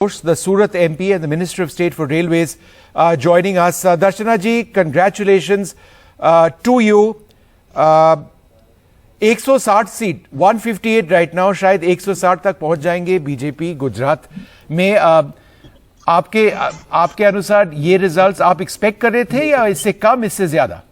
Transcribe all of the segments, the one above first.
The Surat MP and the Minister of State for Railways joining us. Darshana ji, congratulations to you. 160 seat 158 right now, शायद 160 तक पहुंच जाएंगे BJP Gujarat में। आपके अनुसार ये रिजल्ट्स आप एक्सपेक्ट कर रहे थे या इससे कम, इससे ज्यादा?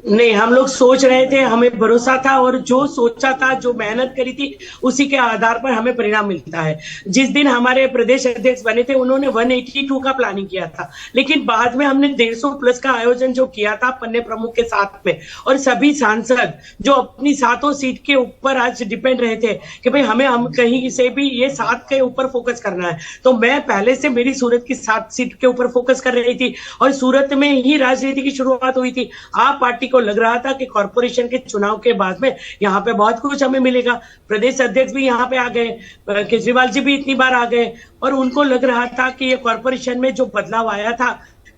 नहीं, हम लोग सोच रहे थे, हमें भरोसा था और जो सोचा था, जो मेहनत करी थी, उसी के आधार पर हमें परिणाम मिलता है। जिस दिन हमारे प्रदेश अध्यक्ष बने थे उन्होंने 182 का प्लानिंग किया था, लेकिन बाद में हमने 150 प्लस का आयोजन जो किया था पन्ने प्रमुख के साथ में, और सभी सांसद जो अपनी 7 सीट के ऊपर आज डिपेंड रहे थे कि भाई हम कहीं से भी ये 7 के ऊपर फोकस करना है। तो मैं पहले से मेरी सूरत की 7 सीट के ऊपर फोकस कर रही थी और सूरत में ही राजनीति की शुरुआत हुई थी। आप पार्टी को लग रहा था कि कॉर्पोरेशन के चुनाव के बाद में यहाँ पे बहुत कुछ हमें मिलेगा। प्रदेश अध्यक्ष भी यहाँ पे आ गए, केजरीवाल जी भी इतनी बार आ गए, और उनको लग रहा था कि ये कॉर्पोरेशन में जो बदलाव आया था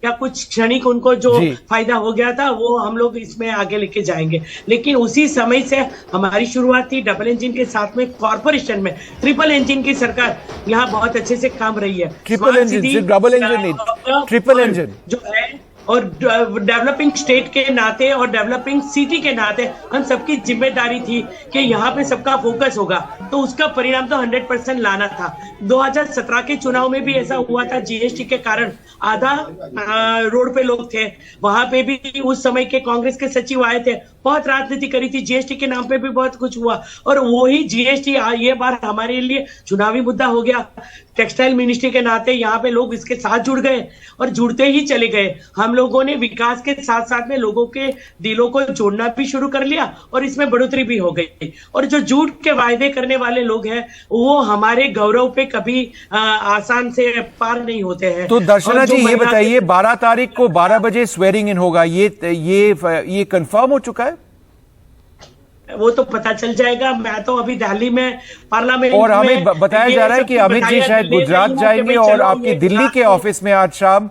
या कुछ क्षणिक उनको जो फायदा हो गया था वो हम लोग इसमें आगे लेके जाएंगे। लेकिन उसी समय से हमारी शुरुआत थी डबल इंजन के साथ में, कॉर्पोरेशन में ट्रिपल इंजन की सरकार यहाँ बहुत अच्छे से काम रही है। ट्रिपल इंजन, डबल इंजन नहीं, ट्रिपल इंजन जो है, और डेवलपिंग स्टेट के नाते और डेवलपिंग सिटी के नाते हम सबकी जिम्मेदारी थी कि यहाँ पे सबका फोकस होगा, तो उसका परिणाम तो 100% लाना था। 2017 के चुनाव में भी ऐसा हुआ था, जीएसटी के कारण आधा रोड पे लोग थे, वहां पे भी उस समय के कांग्रेस के सचिव आए थे, बहुत राजनीति करी थी, जीएसटी के नाम पे भी बहुत कुछ हुआ, और वही जीएसटी ये बार हमारे लिए चुनावी मुद्दा हो गया। टेक्सटाइल मिनिस्ट्री के नाते यहाँ पे लोग इसके साथ जुड़ गए और जुड़ते ही चले गए। हम लोगों ने विकास के साथ साथ में लोगों के दिलों को जोड़ना भी शुरू कर लिया और इसमें बढ़ोतरी भी हो गई। और जो झूठ के वायदे करने वाले लोग हैं वो हमारे गौरव पे कभी आसान से पार नहीं होते हैं। तो दर्शना जी ये बताइए, 12 तारीख को 12 बजे स्वेरिंग इन होगा, ये कंफर्म हो चुका है? वो तो पता चल जाएगा। मैं तो अभी दिल्ली में पार्लियामेंट और हमें बताया जा रहा है कि अमित जी शायद गुजरात जाएंगे और आपकी दिल्ली के ऑफिस में आज शाम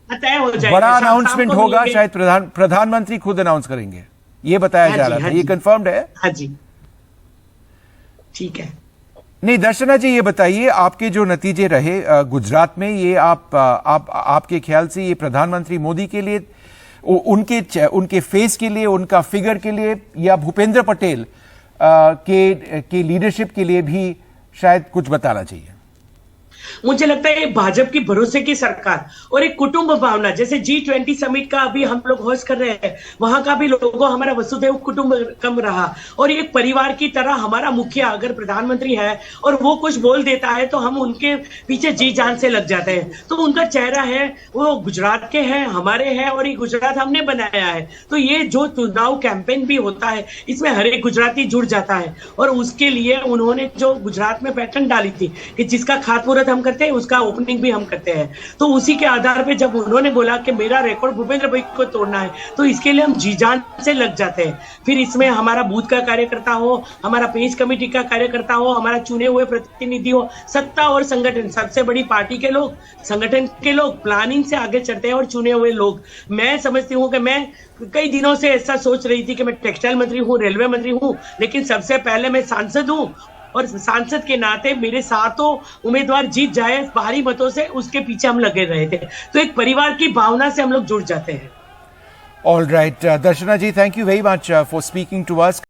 बड़ा अनाउंसमेंट होगा, शायद प्रधानमंत्री खुद अनाउंस करेंगे, ये बताया जा रहा था। ये कंफर्म्ड है? हाँ जी, ठीक है। नहीं दर्शना जी ये बताइए, आपके जो नतीजे रहे गुजरात में, ये आपके ख्याल से ये प्रधानमंत्री मोदी के लिए, उनके फेस के लिए, उनका फिगर के लिए, या भूपेंद्र पटेल के लीडरशिप के लिए भी शायद कुछ बताना चाहिए? मुझे लगता है भाजपा की भरोसे की सरकार और एक कुटुंब भावना, जैसे G20 समिट का अभी हम लोग होस्ट कर रहे हैं, वहां का भी लोगों हमारा वसुधैव कुटुंबकम रहा, और एक परिवार की तरह हमारा मुखिया अगर प्रधानमंत्री है और वो कुछ बोल देता है तो हम उनके पीछे जी जान से लग जाते हैं। तो उनका चेहरा है, वो गुजरात के हैं, हमारे हैं, और ये गुजरात हमने बनाया है। तो ये जो चुनाव कैंपेन भी होता है इसमें हर एक गुजराती जुड़ जाता है, और उसके लिए उन्होंने जो गुजरात में पैटर्न डाली थी कि जिसका खातमुहूर्त हम करते हैं उसका ओपनिंग भी हम करते हैं, तो उसी के आधार पे जब उन्होंने बोला कि मेरा रिकॉर्ड भूपेंद्र भाई को तोड़ना है, तो इसके लिए हम जी जान से लग जाते हैं। फिर इसमें हमारा बूथ का कार्यकर्ता हो, हमारा पेज कमेटी का कार्यकर्ता हो, हमारा चुने हुए प्रतिनिधि हो, सत्ता और संगठन, सबसे बड़ी पार्टी के लोग, संगठन के लोग प्लानिंग से आगे चलते हैं, और चुने हुए लोग। मैं समझती हूँ कि मैं कई दिनों से ऐसा सोच रही थी कि मैं टेक्सटाइल मंत्री हूँ, रेलवे मंत्री हूँ, लेकिन सबसे पहले मैं सांसद हूँ, और सांसद के नाते मेरे साथों उम्मीदवार जीत जाए भारी मतों से, उसके पीछे हम लगे रहे थे। तो एक परिवार की भावना से हम लोग जुड़ जाते हैं। All right Darshana ji, thank you very much for speaking to us.